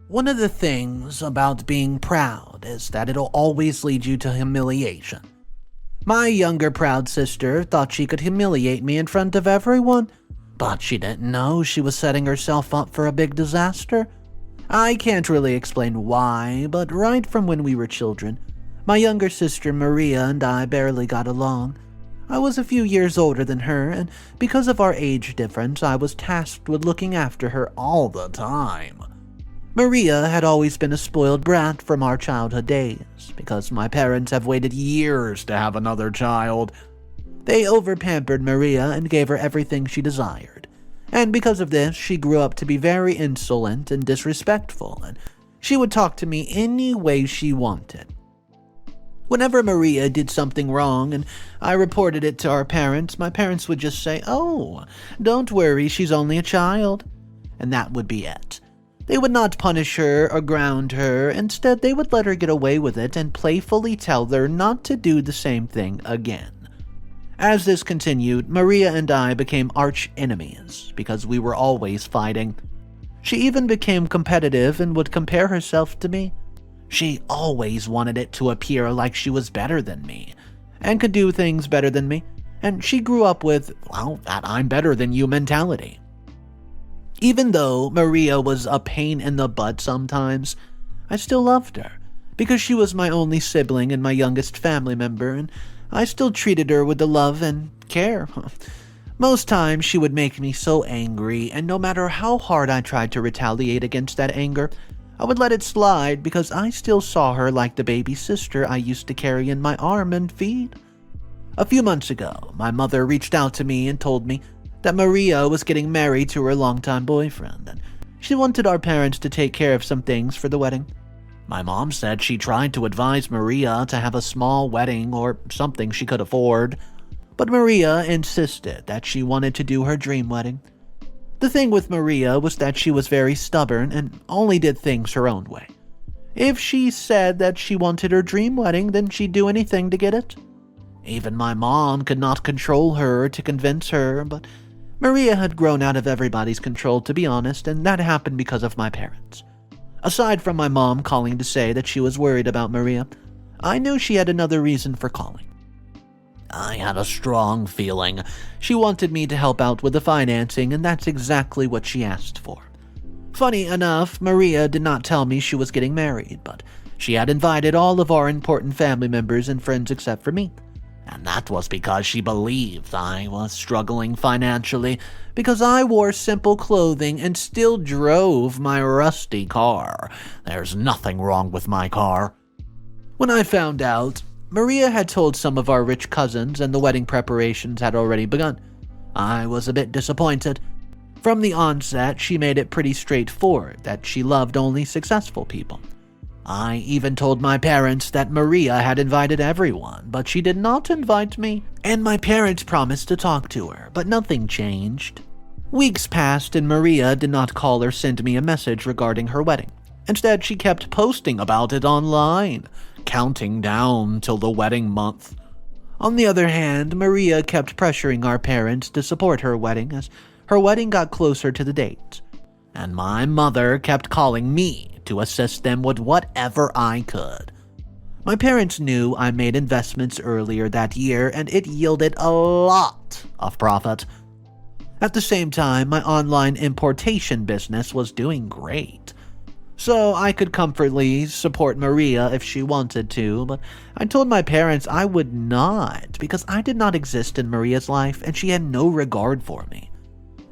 One of the things about being proud is that it'll always lead you to humiliation. My younger proud sister thought she could humiliate me in front of everyone, but she didn't know she was setting herself up for a big disaster. I can't really explain why, but right from when we were children, my younger sister Maria and I barely got along. I was a few years older than her, and because of our age difference, I was tasked with looking after her all the time. Maria had always been a spoiled brat from our childhood days, because my parents have waited years to have another child. They overpampered Maria and gave her everything she desired, and because of this, she grew up to be very insolent and disrespectful, and she would talk to me any way she wanted. Whenever Maria did something wrong and I reported it to our parents, my parents would just say, "Oh, don't worry, she's only a child." And that would be it. They would not punish her or ground her. Instead, they would let her get away with it and playfully tell her not to do the same thing again. As this continued, Maria and I became arch enemies because we were always fighting. She even became competitive and would compare herself to me. She always wanted it to appear like she was better than me and could do things better than me, and she grew up with, that I'm better than you mentality. Even though Maria was a pain in the butt sometimes, I still loved her because she was my only sibling and my youngest family member, and I still treated her with the love and care. Most times she would make me so angry, and no matter how hard I tried to retaliate against that anger, I would let it slide because I still saw her like the baby sister I used to carry in my arm and feed. A few months ago, my mother reached out to me and told me that Maria was getting married to her longtime boyfriend, and she wanted our parents to take care of some things for the wedding. My mom said she tried to advise Maria to have a small wedding or something she could afford, but Maria insisted that she wanted to do her dream wedding. The thing with Maria was that she was very stubborn and only did things her own way. If she said that she wanted her dream wedding, then she'd do anything to get it. Even my mom could not control her to convince her, but Maria had grown out of everybody's control, to be honest, and that happened because of my parents. Aside from my mom calling to say that she was worried about Maria, I knew she had another reason for calling. I had a strong feeling she wanted me to help out with the financing, and that's exactly what she asked for. Funny enough, Maria did not tell me she was getting married, but she had invited all of our important family members and friends except for me. And that was because she believed I was struggling financially because I wore simple clothing and still drove my rusty car. There's nothing wrong with my car. When I found out, Maria had told some of our rich cousins and the wedding preparations had already begun. I was a bit disappointed. From the onset, she made it pretty straightforward that she loved only successful people. I even told my parents that Maria had invited everyone, but she did not invite me, and my parents promised to talk to her, but nothing changed. Weeks passed and Maria did not call or send me a message regarding her wedding. Instead, she kept posting about it online, counting down till the wedding month. On the other hand, Maria kept pressuring our parents to support her wedding as her wedding got closer to the date, and my mother kept calling me to assist them with whatever I could. My parents knew I made investments earlier that year and it yielded a lot of profit. At the same time, my online importation business was doing great. So I could comfortably support Maria if she wanted to, but I told my parents I would not because I did not exist in Maria's life and she had no regard for me.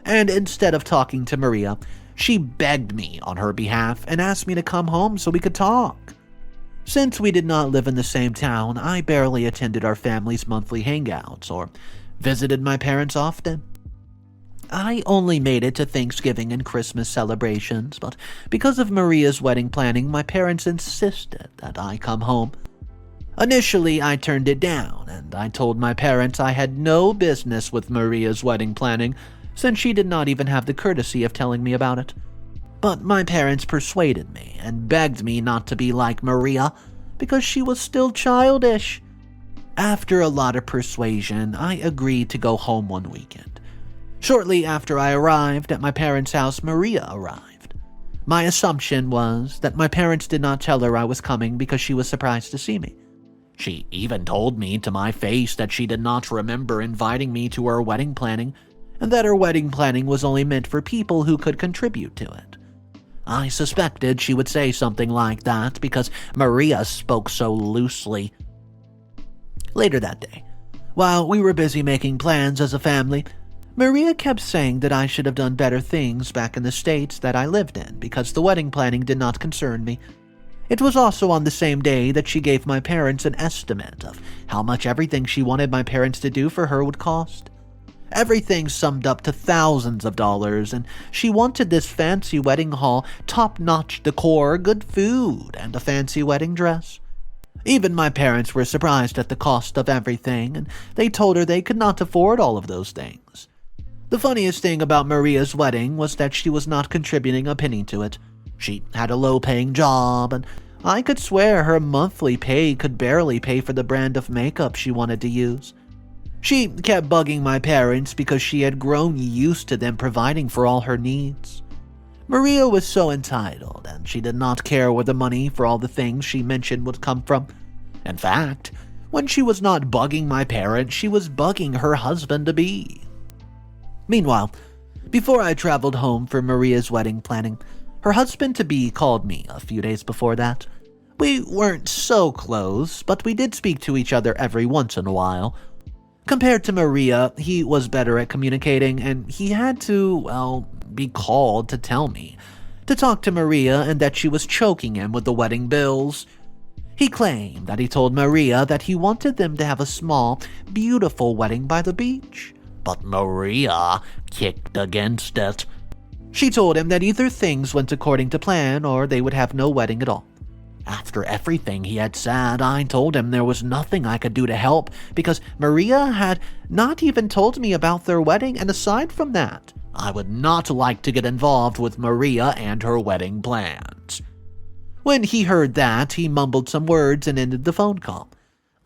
And instead of talking to Maria, she begged me on her behalf and asked me to come home so we could talk. Since we did not live in the same town, I barely attended our family's monthly hangouts or visited my parents often. I only made it to Thanksgiving and Christmas celebrations, but because of Maria's wedding planning, my parents insisted that I come home. Initially, I turned it down, and I told my parents I had no business with Maria's wedding planning, since she did not even have the courtesy of telling me about it. But my parents persuaded me and begged me not to be like Maria because she was still childish. After a lot of persuasion, I agreed to go home one weekend. Shortly after I arrived at my parents' house, Maria arrived. My assumption was that my parents did not tell her I was coming because she was surprised to see me. She even told me to my face that she did not remember inviting me to her wedding planning, and that her wedding planning was only meant for people who could contribute to it. I suspected she would say something like that because Maria spoke so loosely. Later that day, while we were busy making plans as a family, Maria kept saying that I should have done better things back in the States that I lived in because the wedding planning did not concern me. It was also on the same day that she gave my parents an estimate of how much everything she wanted my parents to do for her would cost. Everything summed up to thousands of dollars, and she wanted this fancy wedding hall, top-notch decor, good food, and a fancy wedding dress. Even my parents were surprised at the cost of everything, and they told her they could not afford all of those things. The funniest thing about Maria's wedding was that she was not contributing a penny to it. She had a low-paying job, and I could swear her monthly pay could barely pay for the brand of makeup she wanted to use. She kept bugging my parents because she had grown used to them providing for all her needs. Maria was so entitled, and she did not care where the money for all the things she mentioned would come from. In fact, when she was not bugging my parents, she was bugging her husband-to-be. Meanwhile, before I traveled home for Maria's wedding planning, her husband-to-be called me a few days before that. We weren't so close, but we did speak to each other every once in a while. Compared to Maria, he was better at communicating, and he had to, be called to tell me to talk to Maria and that she was choking him with the wedding bills. He claimed that he told Maria that he wanted them to have a small, beautiful wedding by the beach, but Maria kicked against it. She told him that either things went according to plan or they would have no wedding at all. After everything he had said, I told him there was nothing I could do to help because Maria had not even told me about their wedding, and aside from that, I would not like to get involved with Maria and her wedding plans. When he heard that, he mumbled some words and ended the phone call.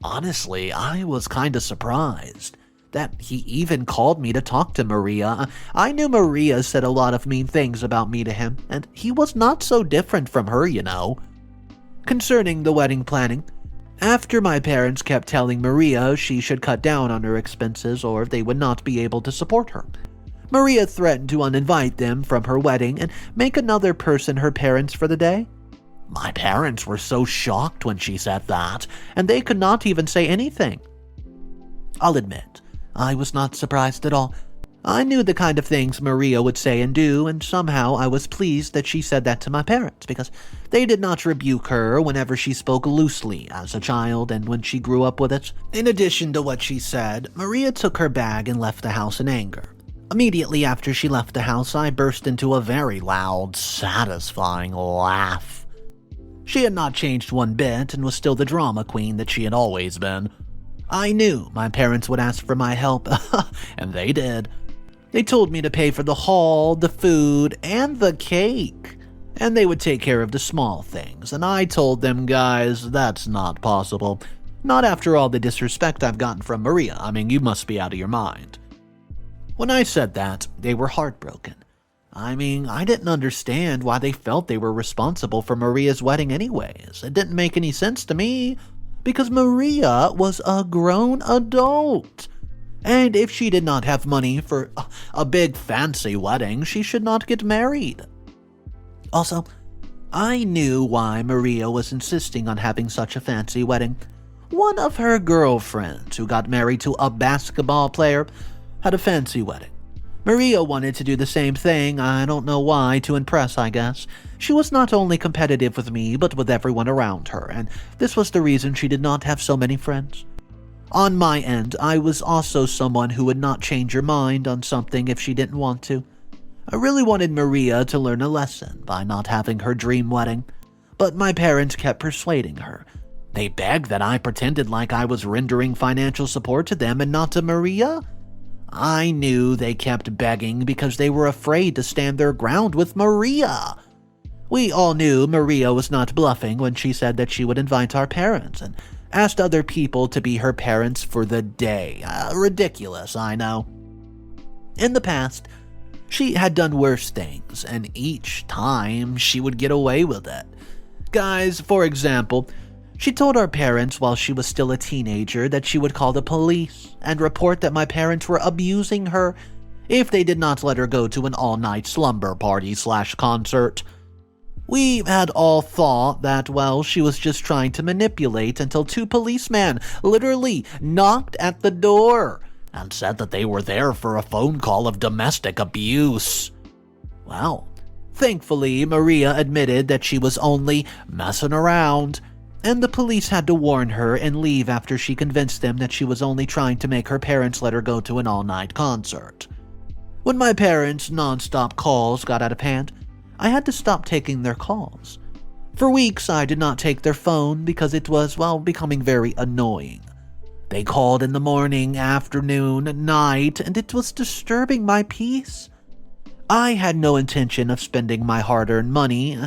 Honestly, I was kinda surprised that he even called me to talk to Maria. I knew Maria said a lot of mean things about me to him, and he was not so different from her, you know. Concerning the wedding planning, after my parents kept telling Maria she should cut down on her expenses or they would not be able to support her, Maria threatened to uninvite them from her wedding and make another person her parents for the day. My parents were so shocked when she said that, and they could not even say anything. I'll admit, I was not surprised at all. I knew the kind of things Maria would say and do, and somehow I was pleased that she said that to my parents, because they did not rebuke her whenever she spoke loosely as a child and when she grew up with it. In addition to what she said, Maria took her bag and left the house in anger. Immediately after she left the house, I burst into a very loud, satisfying laugh. She had not changed one bit and was still the drama queen that she had always been. I knew my parents would ask for my help, and they did. They told me to pay for the hall, the food, and the cake, and they would take care of the small things, and I told them, guys, that's not possible. Not after all the disrespect I've gotten from Maria. I mean, you must be out of your mind. When I said that, they were heartbroken. I mean, I didn't understand why they felt they were responsible for Maria's wedding anyways. It didn't make any sense to me, because Maria was a grown adult. And if she did not have money for a big fancy wedding, she should not get married. Also, I knew why Maria was insisting on having such a fancy wedding. One of her girlfriends who got married to a basketball player had a fancy wedding. Maria wanted to do the same thing, I don't know why, to impress, I guess. She was not only competitive with me, but with everyone around her, and this was the reason she did not have so many friends. On my end, I was also someone who would not change her mind on something if she didn't want to. I really wanted Maria to learn a lesson by not having her dream wedding, but my parents kept persuading her. They begged that I pretended like I was rendering financial support to them and not to Maria. I knew they kept begging because they were afraid to stand their ground with Maria. We all knew Maria was not bluffing when she said that she would invite our parents and asked other people to be her parents for the day. Ridiculous, I know. In the past, She had done worse things, and each time she would get away with it. Guys, for example, she told our parents while she was still a teenager that she would call the police and report that my parents were abusing her if they did not let her go to an all-night slumber party/concert. We had all thought that, well, she was just trying to manipulate until 2 policemen literally knocked at the door and said that they were there for a phone call of domestic abuse. Well, thankfully, Maria admitted that she was only messing around, and the police had to warn her and leave after she convinced them that she was only trying to make her parents let her go to an all-night concert. When my parents' non-stop calls got out of hand, I had to stop taking their calls. For weeks, I did not take their phone because it was, well, becoming very annoying. They called in the morning, afternoon, night, and it was disturbing my peace. I had no intention of spending my hard-earned money,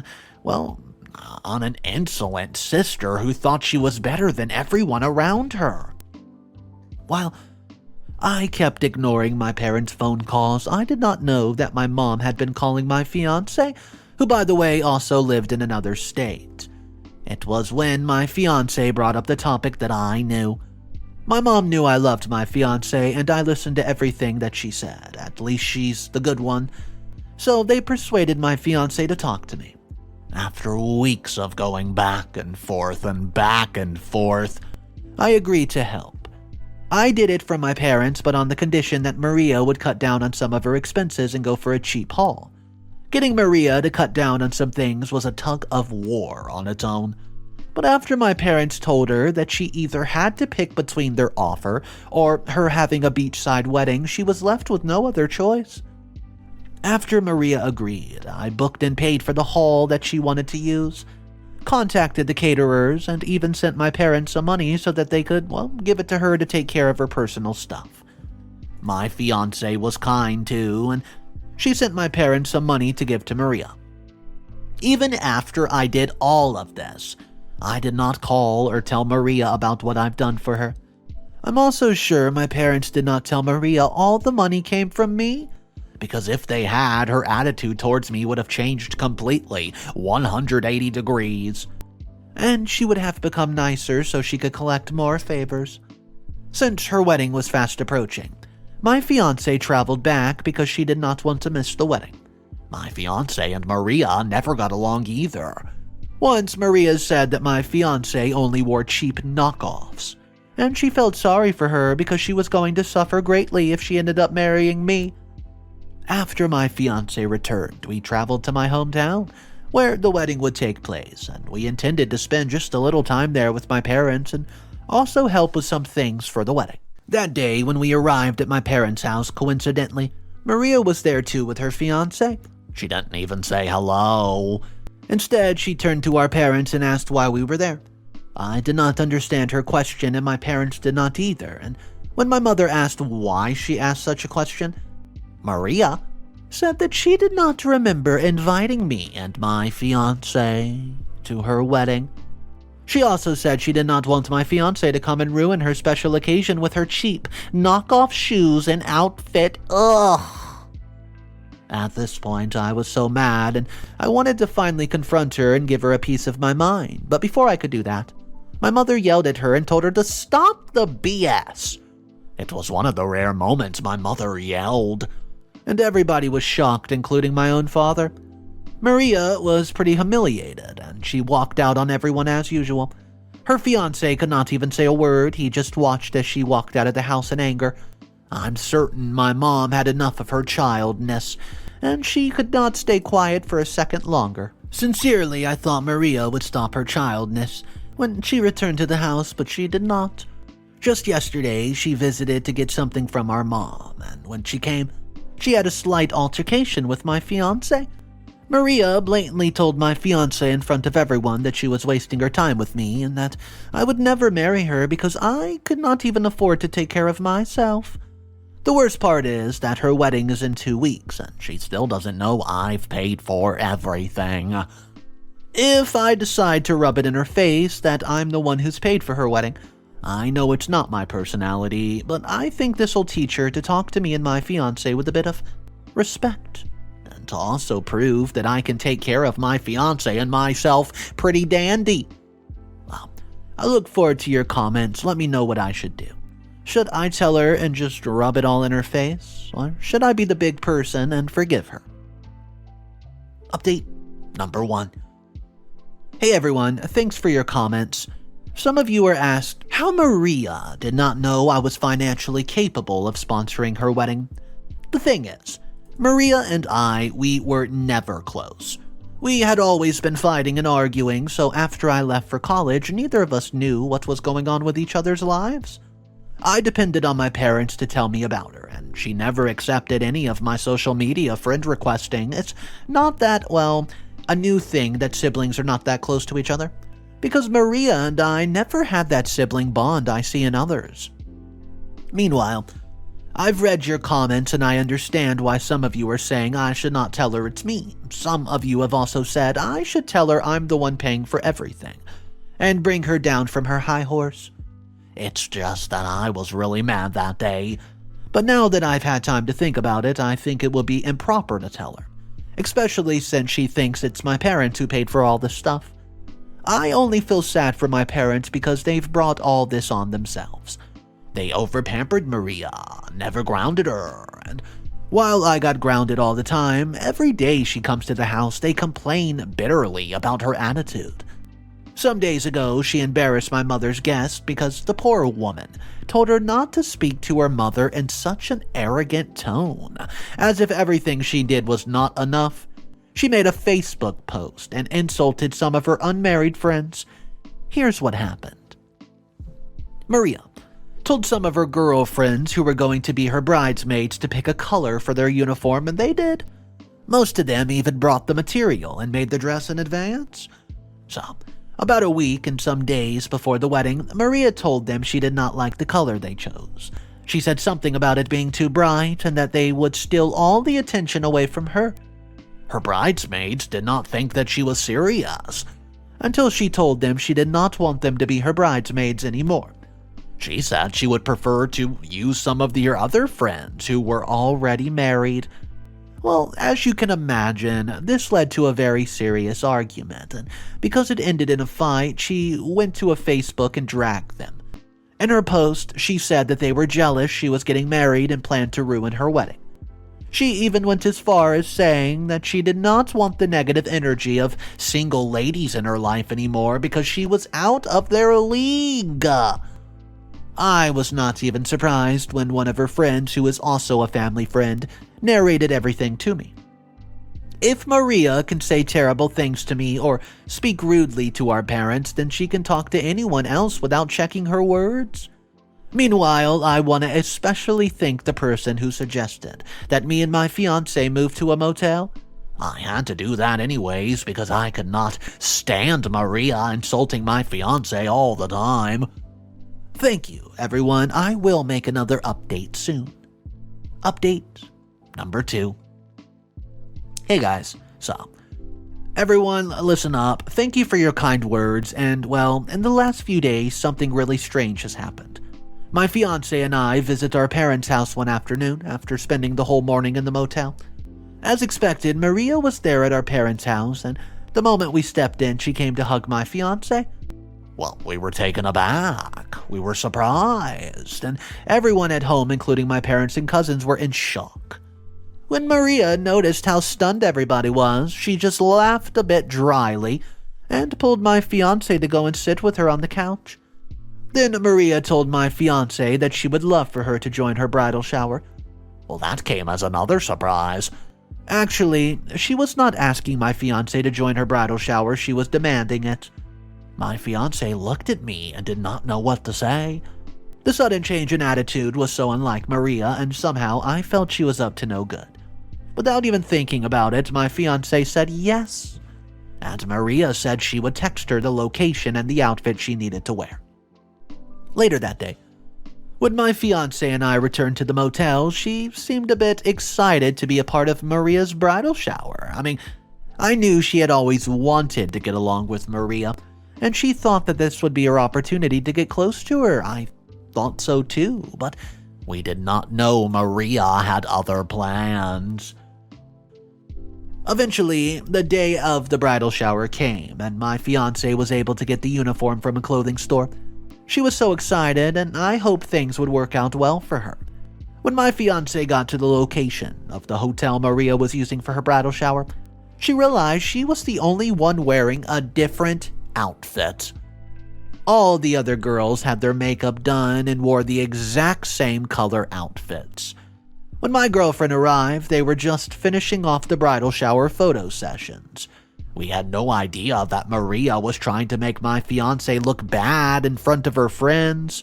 on an insolent sister who thought she was better than everyone around her. While I kept ignoring my parents' phone calls, I did not know that my mom had been calling my fiancé, who, by the way, also lived in another state. It was when my fiancé brought up the topic that I knew. My mom knew I loved my fiancé, and I listened to everything that she said. At least she's the good one. So they persuaded my fiancé to talk to me. After weeks of going back and forth, I agreed to help. I did it for my parents, but on the condition that Maria would cut down on some of her expenses and go for a cheap haul. Getting Maria to cut down on some things was a tug of war on its own. But after my parents told her that she either had to pick between their offer or her having a beachside wedding, she was left with no other choice. After Maria agreed, I booked and paid for the hall that she wanted to use, contacted the caterers, and even sent my parents some money so that they could, give it to her to take care of her personal stuff. My fiancé was kind too, and she sent my parents some money to give to Maria. Even after I did all of this, I did not call or tell Maria about what I've done for her. I'm also sure my parents did not tell Maria all the money came from me, because if they had, her attitude towards me would have changed completely, 180 degrees. And she would have become nicer so she could collect more favors. Since her wedding was fast approaching, my fiancé traveled back because she did not want to miss the wedding. My fiancé and Maria never got along either. Once Maria said that my fiancé only wore cheap knockoffs, and she felt sorry for her because she was going to suffer greatly if she ended up marrying me. After my fiancé returned, we traveled to my hometown, where the wedding would take place, and we intended to spend just a little time there with my parents and also help with some things for the wedding. That day, when we arrived at my parents' house, coincidentally, Maria was there too with her fiancé. She didn't even say hello. Instead, she turned to our parents and asked why we were there. I did not understand her question, and my parents did not either, and when my mother asked why she asked such a question, Maria said that she did not remember inviting me and my fiancé to her wedding. She also said she did not want my fiancé to come and ruin her special occasion with her cheap, knockoff shoes and outfit. Ugh! At this point, I was so mad, and I wanted to finally confront her and give her a piece of my mind. But before I could do that, my mother yelled at her and told her to stop the BS. It was one of the rare moments my mother yelled, and everybody was shocked, including my own father. Maria was pretty humiliated, and she walked out on everyone as usual. Her fiancé could not even say a word. He just watched as she walked out of the house in anger. I'm certain my mom had enough of her childness, and she could not stay quiet for a second longer. Sincerely, I thought Maria would stop her childness when she returned to the house, but she did not. Just yesterday, she visited to get something from our mom, and when she came, she had a slight altercation with my fiancé. Maria blatantly told my fiancé in front of everyone that she was wasting her time with me and that I would never marry her because I could not even afford to take care of myself. The worst part is that her wedding is in 2 weeks and she still doesn't know I've paid for everything. If I decide to rub it in her face that I'm the one who's paid for her wedding, I know it's not my personality, but I think this'll teach her to talk to me and my fiancé with a bit of respect, and to also prove that I can take care of my fiancé and myself pretty dandy. Well, I look forward to your comments. Let me know what I should do. Should I tell her and just rub it all in her face, or should I be the big person and forgive her? Update number 1. Hey everyone, thanks for your comments. Some of you were asked how Maria did not know I was financially capable of sponsoring her wedding. The thing is, Maria and we were never close. We had always been fighting and arguing, so after I left for college, neither of us knew what was going on with each other's lives. I depended on my parents to tell me about her, and she never accepted any of my social media friend requesting. It's not that, a new thing that siblings are not that close to each other, because Maria and I never had that sibling bond I see in others. Meanwhile, I've read your comments and I understand why some of you are saying I should not tell her it's me. Some of you have also said I should tell her I'm the one paying for everything, and bring her down from her high horse. It's just that I was really mad that day. But now that I've had time to think about it, I think it will be improper to tell her, especially since she thinks it's my parents who paid for all this stuff. I only feel sad for my parents because they've brought all this on themselves. They overpampered Maria, never grounded her, and while I got grounded all the time, every day she comes to the house they complain bitterly about her attitude. Some days ago, she embarrassed my mother's guest because the poor woman told her not to speak to her mother in such an arrogant tone, as if everything she did was not enough. She made a Facebook post and insulted some of her unmarried friends. Here's what happened. Maria told some of her girlfriends who were going to be her bridesmaids to pick a color for their uniform, and they did. Most of them even brought the material and made the dress in advance. So, about a week and some days before the wedding, Maria told them she did not like the color they chose. She said something about it being too bright and that they would steal all the attention away from her. Her bridesmaids did not think that she was serious, until she told them she did not want them to be her bridesmaids anymore. She said she would prefer to use some of their other friends who were already married. Well, as you can imagine, this led to a very serious argument, and because it ended in a fight, she went to a Facebook and dragged them. In her post, she said that they were jealous she was getting married and planned to ruin her wedding. She even went as far as saying that she did not want the negative energy of single ladies in her life anymore because she was out of their league. I was not even surprised when one of her friends, who is also a family friend, narrated everything to me. If Maria can say terrible things to me or speak rudely to our parents, then she can talk to anyone else without checking her words. Meanwhile, I want to especially thank the person who suggested that me and my fiancé move to a motel. I had to do that anyways because I could not stand Maria insulting my fiancé all the time. Thank you, everyone. I will make another update soon. Update number 2. Hey guys, so, everyone listen up. Thank you for your kind words, and in the last few days, something really strange has happened. My fiancé and I visit our parents' house one afternoon after spending the whole morning in the motel. As expected, Maria was there at our parents' house, and the moment we stepped in, she came to hug my fiancé. Well, we were taken aback. We were surprised, and everyone at home, including my parents and cousins, were in shock. When Maria noticed how stunned everybody was, she just laughed a bit dryly and pulled my fiancé to go and sit with her on the couch. Then Maria told my fiancé that she would love for her to join her bridal shower. Well, that came as another surprise. Actually, she was not asking my fiancé to join her bridal shower, she was demanding it. My fiancé looked at me and did not know what to say. The sudden change in attitude was so unlike Maria, and somehow I felt she was up to no good. Without even thinking about it, my fiancé said yes, and Maria said she would text her the location and the outfit she needed to wear. Later that day, when my fiancé and I returned to the motel, she seemed a bit excited to be a part of Maria's bridal shower. I knew she had always wanted to get along with Maria, and she thought that this would be her opportunity to get close to her. I thought so too, but we did not know Maria had other plans. Eventually, the day of the bridal shower came, and my fiancé was able to get the uniform from a clothing store. She was so excited, and I hoped things would work out well for her. When my fiancé got to the location of the hotel Maria was using for her bridal shower, she realized she was the only one wearing a different outfit. All the other girls had their makeup done and wore the exact same color outfits. When my girlfriend arrived, they were just finishing off the bridal shower photo sessions. We had no idea that Maria was trying to make my fiancé look bad in front of her friends.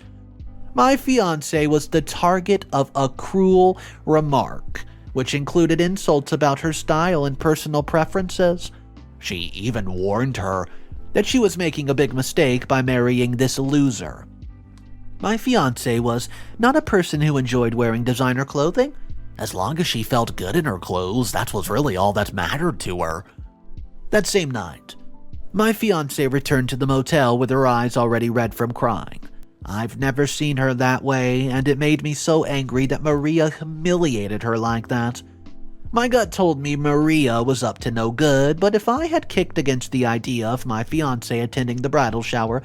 My fiancé was the target of a cruel remark, which included insults about her style and personal preferences. She even warned her that she was making a big mistake by marrying this loser. My fiancé was not a person who enjoyed wearing designer clothing. As long as she felt good in her clothes, that was really all that mattered to her. That same night, my fiancé returned to the motel with her eyes already red from crying. I've never seen her that way, and it made me so angry that Maria humiliated her like that. My gut told me Maria was up to no good, but if I had kicked against the idea of my fiancé attending the bridal shower,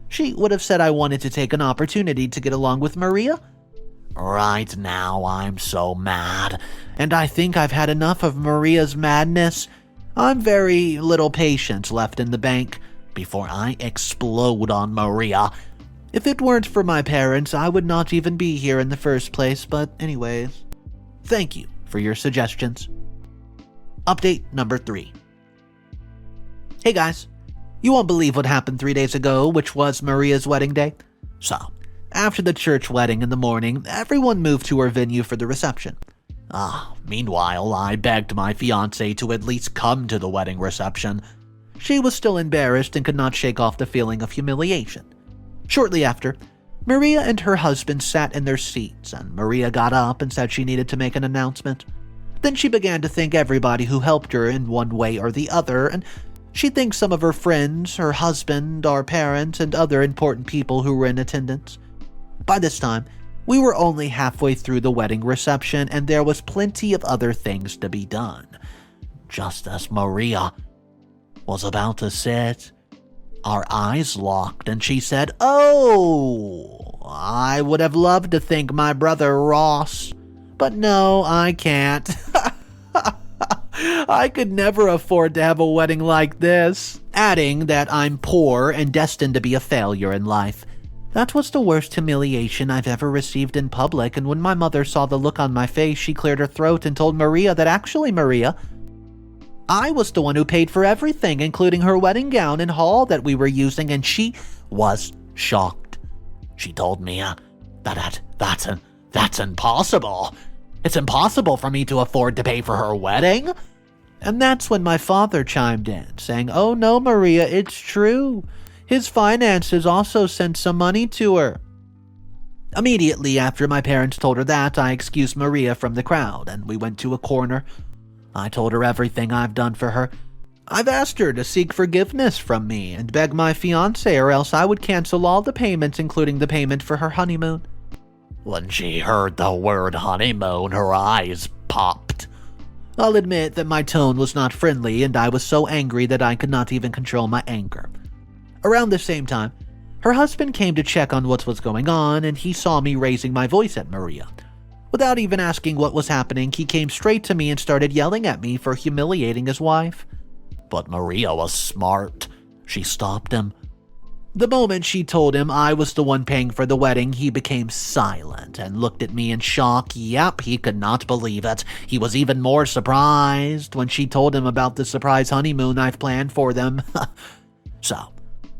she would have said I wanted to take an opportunity to get along with Maria. Right now, I'm so mad, and I think I've had enough of Maria's madness. I'm very little patience left in the bank before I explode on Maria. If it weren't for my parents, I would not even be here in the first place, but anyways, thank you for your suggestions. Update number 3. Hey guys, you won't believe what happened 3 days ago, which was Maria's wedding day. So, after the church wedding in the morning, everyone moved to our venue for the reception. Meanwhile, I begged my fiancé to at least come to the wedding reception. She was still embarrassed and could not shake off the feeling of humiliation. Shortly after, Maria and her husband sat in their seats, and Maria got up and said she needed to make an announcement. Then she began to thank everybody who helped her in one way or the other, and she thanked some of her friends, her husband, our parents, and other important people who were in attendance. By this time, we were only halfway through the wedding reception, and there was plenty of other things to be done. Just as Maria was about to sit, our eyes locked, and she said, "Oh, I would have loved to thank my brother Ross, but no, I can't." I could never afford to have a wedding like this, adding that I'm poor and destined to be a failure in life. That was the worst humiliation I've ever received in public, and when my mother saw the look on my face, she cleared her throat and told Maria that actually, Maria, I was the one who paid for everything, including her wedding gown and hall that we were using, and she was shocked. She told me that's impossible. It's impossible for me to afford to pay for her wedding. And that's when my father chimed in, saying, "Oh no, Maria, it's true. His finances also sent some money to her." Immediately after my parents told her that, I excused Maria from the crowd, and we went to a corner. I told her everything I've done for her. I've asked her to seek forgiveness from me and beg my fiancé, or else I would cancel all the payments, including the payment for her honeymoon. When she heard the word honeymoon, her eyes popped. I'll admit that my tone was not friendly, and I was so angry that I could not even control my anger. Around the same time, her husband came to check on what was going on, and he saw me raising my voice at Maria. Without even asking what was happening, he came straight to me and started yelling at me for humiliating his wife. But Maria was smart. She stopped him. The moment she told him I was the one paying for the wedding, he became silent and looked at me in shock. Yep, he could not believe it. He was even more surprised when she told him about the surprise honeymoon I've planned for them. So,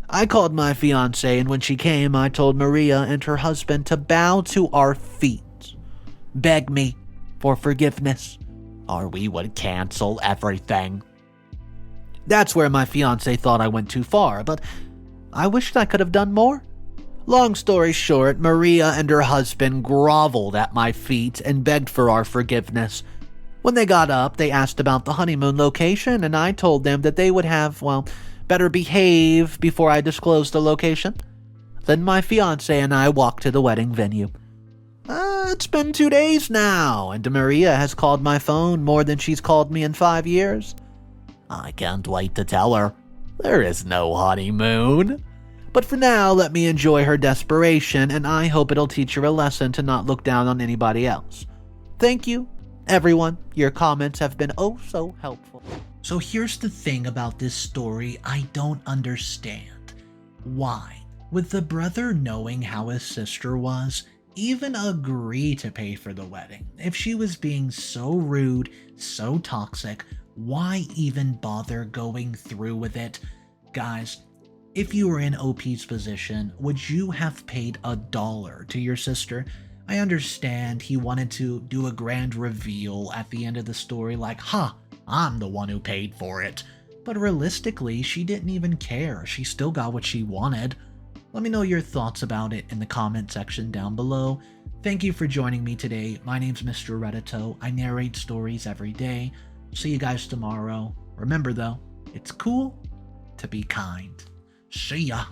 I called my fiancé, and when she came, I told Maria and her husband to bow to our feet, beg me for forgiveness, or we would cancel everything. That's where my fiancé thought I went too far, but I wished I could have done more. Long story short, Maria and her husband groveled at my feet and begged for our forgiveness. When they got up, they asked about the honeymoon location, and I told them that they would have, better behave before I disclosed the location. Then my fiancé and I walked to the wedding venue. It's been 2 days now, and Maria has called my phone more than she's called me in 5 years. I can't wait to tell her. There is no honeymoon. But for now, let me enjoy her desperation, and I hope it'll teach her a lesson to not look down on anybody else. Thank you, everyone. Your comments have been oh so helpful. So here's the thing about this story I don't understand. Why, with the brother knowing how his sister was, even agree to pay for the wedding? If she was being so rude, so toxic, why even bother going through with it? Guys, if you were in OP's position, would you have paid $1 to your sister? I understand he wanted to do a grand reveal at the end of the story like, I'm the one who paid for it. But realistically, she didn't even care. She still got what she wanted. Let me know your thoughts about it in the comment section down below. Thank you for joining me today. My name's Mr. Reddito. I narrate stories every day. See you guys tomorrow. Remember though, it's cool to be kind. See ya.